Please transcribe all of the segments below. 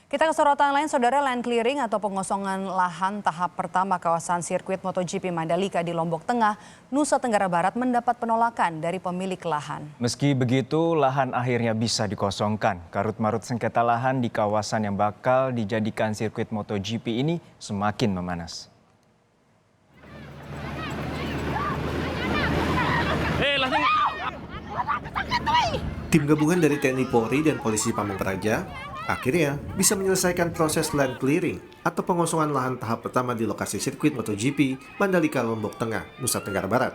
Kita ke sorotan lain, saudara. Land clearing atau pengosongan lahan tahap pertama kawasan sirkuit MotoGP Mandalika di Lombok Tengah, Nusa Tenggara Barat mendapat penolakan dari pemilik lahan. Meski begitu, lahan akhirnya bisa dikosongkan. Karut-marut sengketa lahan di kawasan yang bakal dijadikan sirkuit MotoGP ini semakin memanas. Tim gabungan dari TNI Polri dan Polisi Pamung Praja akhirnya bisa menyelesaikan proses land clearing atau pengosongan lahan tahap pertama di lokasi sirkuit MotoGP Mandalika Lombok Tengah, Nusa Tenggara Barat.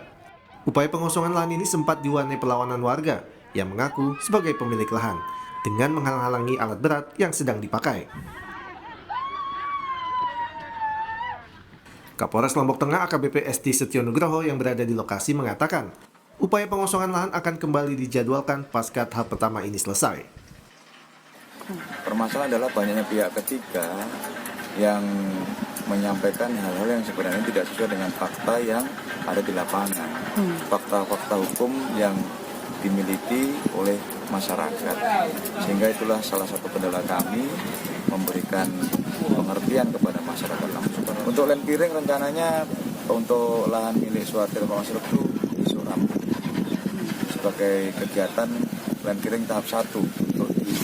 Upaya pengosongan lahan ini sempat diwarnai perlawanan warga yang mengaku sebagai pemilik lahan dengan menghalang-halangi alat berat yang sedang dipakai. Kapolres Lombok Tengah AKBP Esti Setio Nugroho yang berada di lokasi mengatakan, upaya pengosongan lahan akan kembali dijadwalkan pasca tahap pertama ini selesai. Permasalahan adalah banyaknya pihak ketiga yang menyampaikan hal-hal yang sebenarnya tidak sesuai dengan fakta yang ada di lapangan. Fakta-fakta hukum yang dimiliki oleh masyarakat. Sehingga itulah salah satu kendala kami memberikan pengertian kepada masyarakat langsung. Untuk land clearing rencananya untuk lahan milik Suhartil Mamasruf itu disuram sebagai kegiatan land clearing tahap 1 untuk di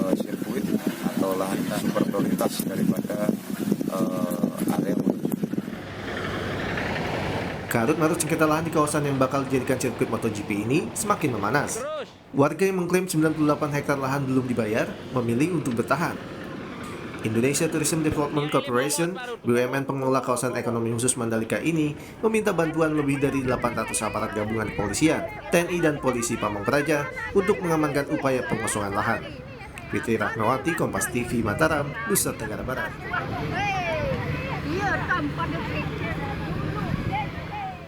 sirkuit atau lahan super prioritas daripada area MotoGP. Karut-marut sengketa lahan di kawasan yang bakal dijadikan sirkuit MotoGP ini semakin memanas. Warga yang mengklaim 98 hektar lahan belum dibayar memilih untuk bertahan. Indonesia Tourism Development Corporation, BUMN pengelola kawasan ekonomi khusus Mandalika ini, meminta bantuan lebih dari 800 aparat gabungan kepolisian, TNI dan Polisi Pamung Praja untuk mengamankan upaya pengosongan lahan. Fitri Rahmawati, Kompas TV, Mataram, Nusa Tenggara Barat.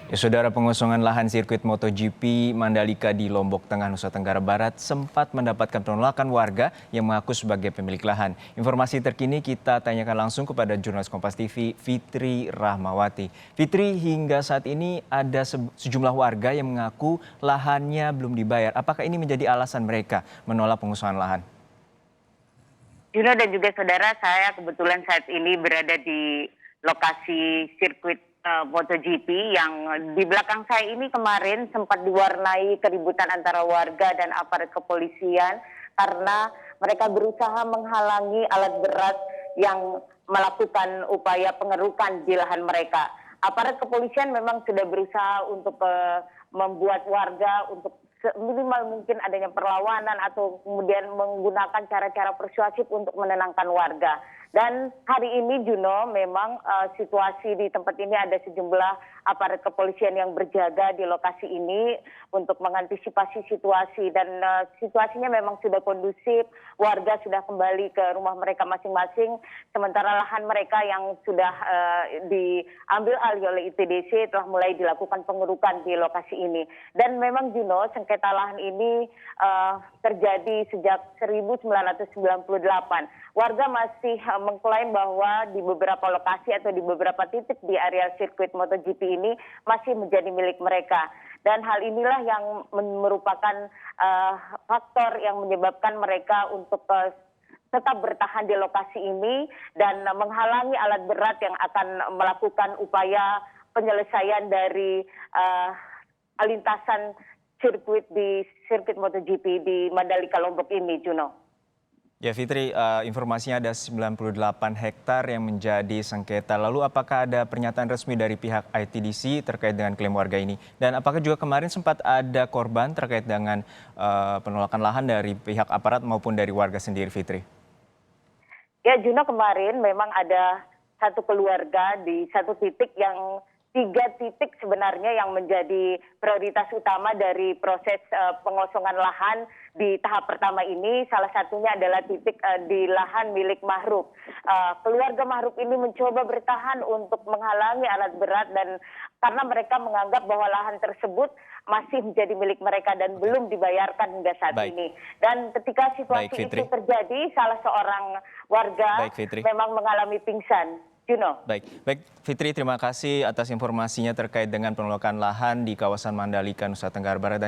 Ya, saudara, pengosongan lahan sirkuit MotoGP Mandalika di Lombok Tengah, Nusa Tenggara Barat sempat mendapatkan penolakan warga yang mengaku sebagai pemilik lahan. Informasi terkini kita tanyakan langsung kepada jurnalis Kompas TV, Fitri Rahmawati. Fitri, hingga saat ini ada sejumlah warga yang mengaku lahannya belum dibayar. Apakah ini menjadi alasan mereka menolak pengosongan lahan? Juno dan juga saudara, saya kebetulan saat ini berada di lokasi sirkuit MotoGP yang di belakang saya ini kemarin sempat diwarnai keributan antara warga dan aparat kepolisian karena mereka berusaha menghalangi alat berat yang melakukan upaya pengerukan di lahan mereka. Aparat kepolisian memang sudah berusaha untuk membuat warga untuk minimal mungkin adanya perlawanan atau kemudian menggunakan cara-cara persuasif untuk menenangkan warga. Dan hari ini Juno memang situasi di tempat ini ada sejumlah aparat kepolisian yang berjaga di lokasi ini untuk mengantisipasi situasi dan situasinya memang sudah kondusif, warga sudah kembali ke rumah mereka masing-masing, sementara lahan mereka yang sudah diambil alih oleh ITDC telah mulai dilakukan pengerukan di lokasi ini. Dan memang Juno, sengketa lahan ini terjadi sejak 1998. Warga masih mengklaim bahwa di beberapa lokasi atau di beberapa titik di area sirkuit MotoGP ini masih menjadi milik mereka. Dan hal inilah yang merupakan faktor yang menyebabkan mereka untuk tetap bertahan di lokasi ini dan menghalangi alat berat yang akan melakukan upaya penyelesaian dari lintasan sirkuit di sirkuit MotoGP di Mandalika Lombok ini, Juno. Ya Fitri, informasinya ada 98 hektar yang menjadi sengketa. Lalu apakah ada pernyataan resmi dari pihak ITDC terkait dengan klaim warga ini? Dan apakah juga kemarin sempat ada korban terkait dengan penolakan lahan dari pihak aparat maupun dari warga sendiri, Fitri? Ya Juno, kemarin memang ada satu keluarga di satu titik yang 3 titik sebenarnya yang menjadi prioritas utama dari proses pengosongan lahan di tahap pertama ini. Salah satunya adalah titik di lahan milik Mahrub. Keluarga Mahrub ini mencoba bertahan untuk menghalangi alat berat dan karena mereka menganggap bahwa lahan tersebut masih menjadi milik mereka dan belum dibayarkan hingga saat ini. Dan ketika situasi itu terjadi, salah seorang warga memang mengalami pingsan. Juno. Baik Fitri, terima kasih atas informasinya terkait dengan penolakan lahan di kawasan Mandalika, Nusa Tenggara Barat.